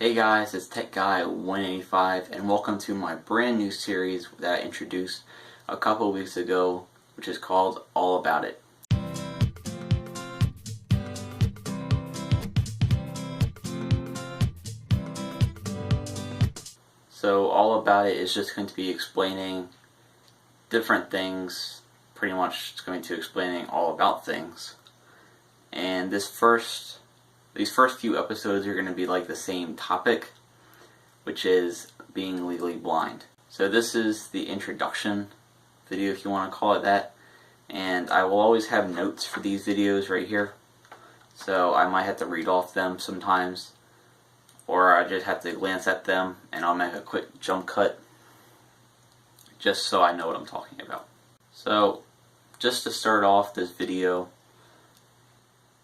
Hey guys, it's Tech Guy 185 and welcome to my brand new series that I introduced a couple of weeks ago, which is called All About It. So All About It is just going to be explaining different things, pretty much it's going to be explaining all about things. And these first few episodes are going to be like the same topic, which is being legally blind. So this is the introduction video, if you want to call it that, and I will always have notes for these videos right here, so I might have to read off them sometimes, or I just have to glance at them and I'll make a quick jump cut just so I know what I'm talking about. So just to start off this video,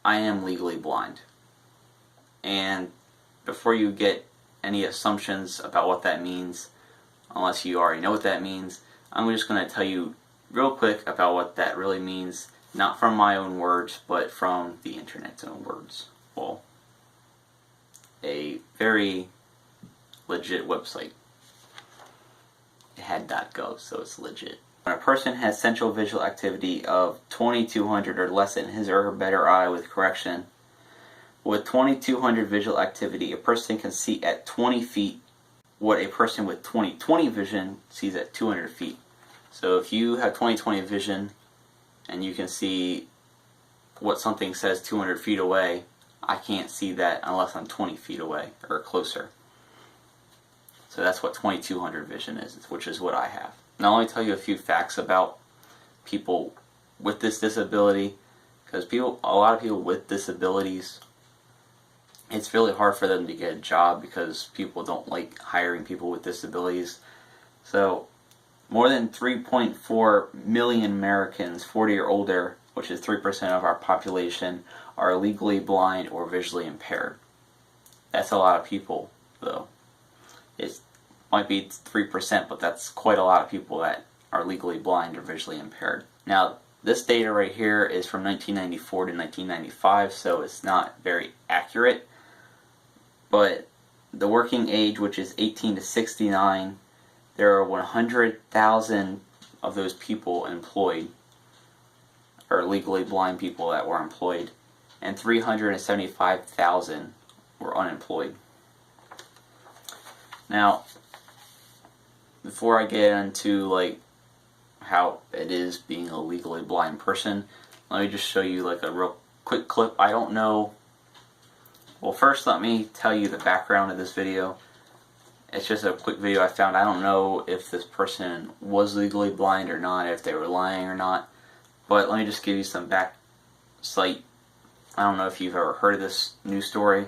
I am legally blind. And before you get any assumptions about what that means, unless you already know what that means, I'm just going to tell you real quick about what that really means, not from my own words, but from the internet's own words. Well, a very legit website. It had .gov, so it's legit. When a person has central visual activity of 2200 or less in his or her better eye with correction, with 2200 visual activity, a person can see at 20 feet what a person with 20/20 vision sees at 200 feet. So if you have 20/20 vision and you can see what something says 200 feet away, I can't see that unless I'm 20 feet away or closer. So that's what 2200 vision is, which is what I have. Now let me tell you a few facts about people with this disability, because a lot of people with disabilities, it's really hard for them to get a job because people don't like hiring people with disabilities. So more than 3.4 million Americans 40 or older, which is 3% of our population, are legally blind or visually impaired. That's a lot of people, though. It might be 3%, but that's quite a lot of people that are legally blind or visually impaired. Now, this data right here is from 1994 to 1995, so it's not very accurate. But the working age, which is 18 to 69, there are 100,000 of those people employed, or legally blind people that were employed, and 375,000 were unemployed. Now, before I get into like how it is being a legally blind person, let me just show you like a real quick clip. I don't know. Well, first let me tell you the background of this video. It's just a quick video I found. I don't know if this person was legally blind or not, if they were lying or not, but let me just give you some backlight. I don't know if you've ever heard of this news story.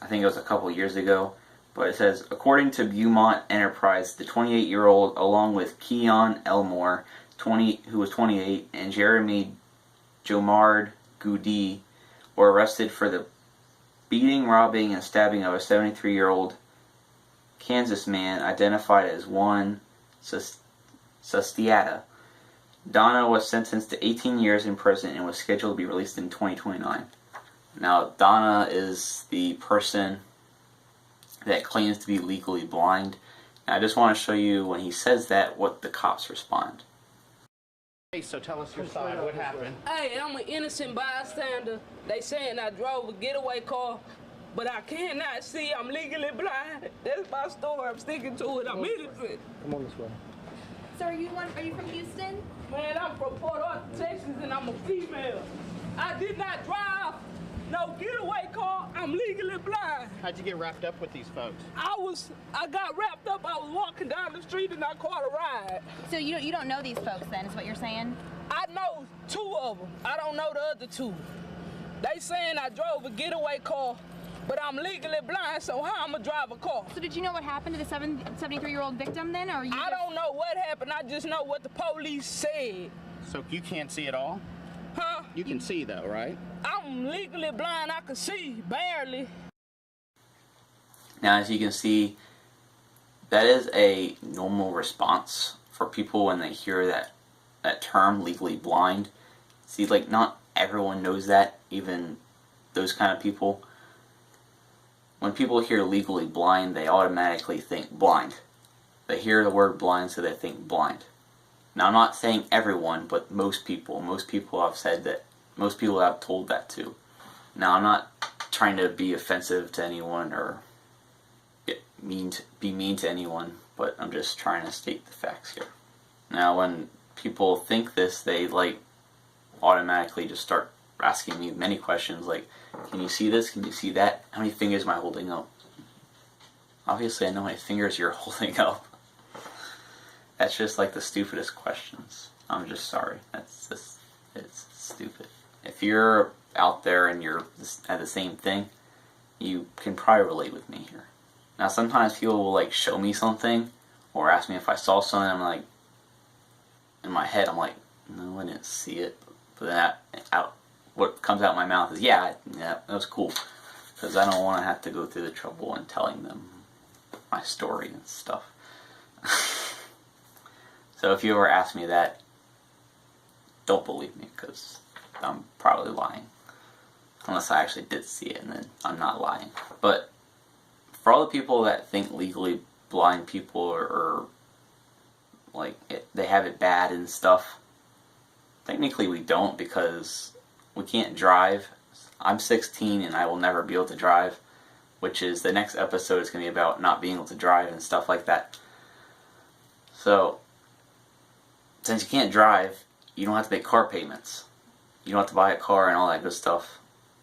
I think it was a couple years ago, but it says, according to Beaumont Enterprise, the 28-year-old, along with Keon Elmore, who was 28, and Jeremy Jomard Goody, were arrested for the beating, robbing, and stabbing of a 73-year-old Kansas man identified as Juan Sustiata. Donna was sentenced to 18 years in prison and was scheduled to be released in 2029. Now, Donna is the person that claims to be legally blind. Now, I just want to show you when he says that, what the cops respond. Hey, so tell us your side. What happened? Hey, I'm an innocent bystander. They saying I drove a getaway car, but I cannot see. I'm legally blind. That's my story. I'm sticking to it. I'm innocent. Come on this way. So are you from Houston? Man, I'm from Port Arthur, Texas, and I'm a female. I did not drive no getaway car. I'm legally blind. How'd you get wrapped up with these folks? I got wrapped up. I was walking down the street and I caught a ride. So you don't know these folks then, is what you're saying? I know two of them. I don't know the other two. They saying I drove a getaway car, but I'm legally blind, so how I'm gonna drive a car? So did you know what happened to the 73-year-old victim then, or I don't know what happened. I just know what the police said. So you can't see at all? Huh? You can see though, right? I'm legally blind. I can see barely. Now, as you can see, that is a normal response for people when they hear that term, legally blind. See, like, not everyone knows that, even those kind of people. when people hear legally blind, they automatically think blind. They hear the word blind, so they think blind. Now, I'm not saying everyone, but most people. Most people have said that. Most people have told that to. Now, I'm not trying to be offensive to anyone or be mean to anyone, but I'm just trying to state the facts here. Now, when people think this, they like automatically just start asking me many questions like, can you see this? Can you see that? How many fingers am I holding up? Obviously, I know how many fingers you're holding up. That's just like the stupidest questions. I'm just sorry. It's stupid. If you're out there and you're at the same thing, you can probably relate with me here. Now, sometimes people will like show me something or ask me if I saw something. I'm like, in my head, I'm like, no, I didn't see it. But then what comes out of my mouth is, yeah, that was cool. Because I don't want to have to go through the trouble in telling them my story and stuff. So if you ever ask me that, don't believe me, because I'm probably lying. Unless I actually did see it, and then I'm not lying. But for all the people that think legally blind people are like they have it bad and stuff, technically we don't, because we can't drive. I'm 16 and I will never be able to drive, which is the next episode is going to be about not being able to drive and stuff like that. So, since you can't drive, you don't have to make car payments. You don't have to buy a car and all that good stuff,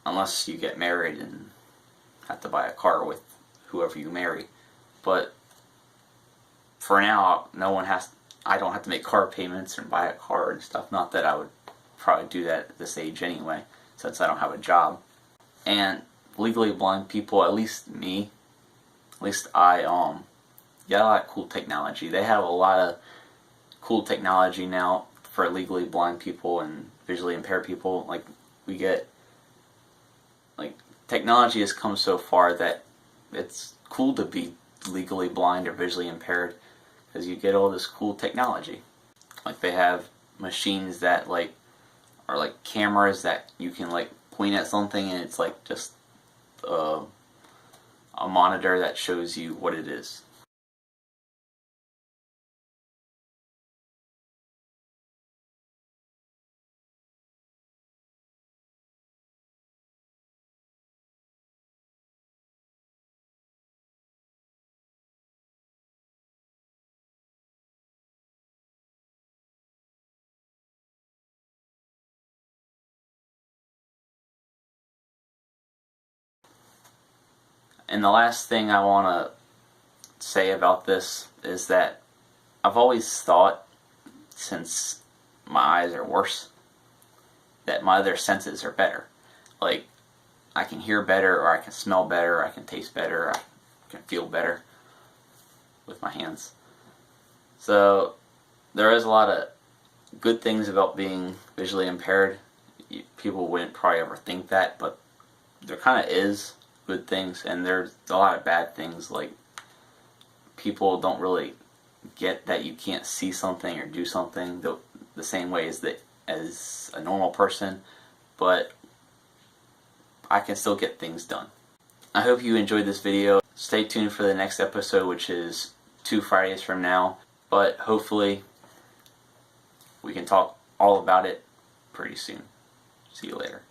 unless you get married and have to buy a car with whoever you marry. But for now, I don't have to make car payments and buy a car and stuff. Not that I would probably do that at this age anyway, since I don't have a job. And legally blind people, at least I get a lot of cool technology. They have a lot of cool technology now for legally blind people and visually impaired people. Like, we get, like, technology has come so far that it's cool to be legally blind or visually impaired, because you get all this cool technology. Like, they have machines that like are like cameras that you can like point at something and it's like just a monitor that shows you what it is. And the last thing I want to say about this is that I've always thought, since my eyes are worse, that my other senses are better. Like, I can hear better, or I can smell better, I can taste better, I can feel better with my hands. So there is a lot of good things about being visually impaired. People wouldn't probably ever think that, but there kind of is good things, and there's a lot of bad things. Like, people don't really get that you can't see something or do something the same way as a normal person, but I can still get things done. I hope you enjoyed this video. Stay tuned for the next episode, which is 2 Fridays from now, but hopefully we can talk all about it pretty soon. See you later.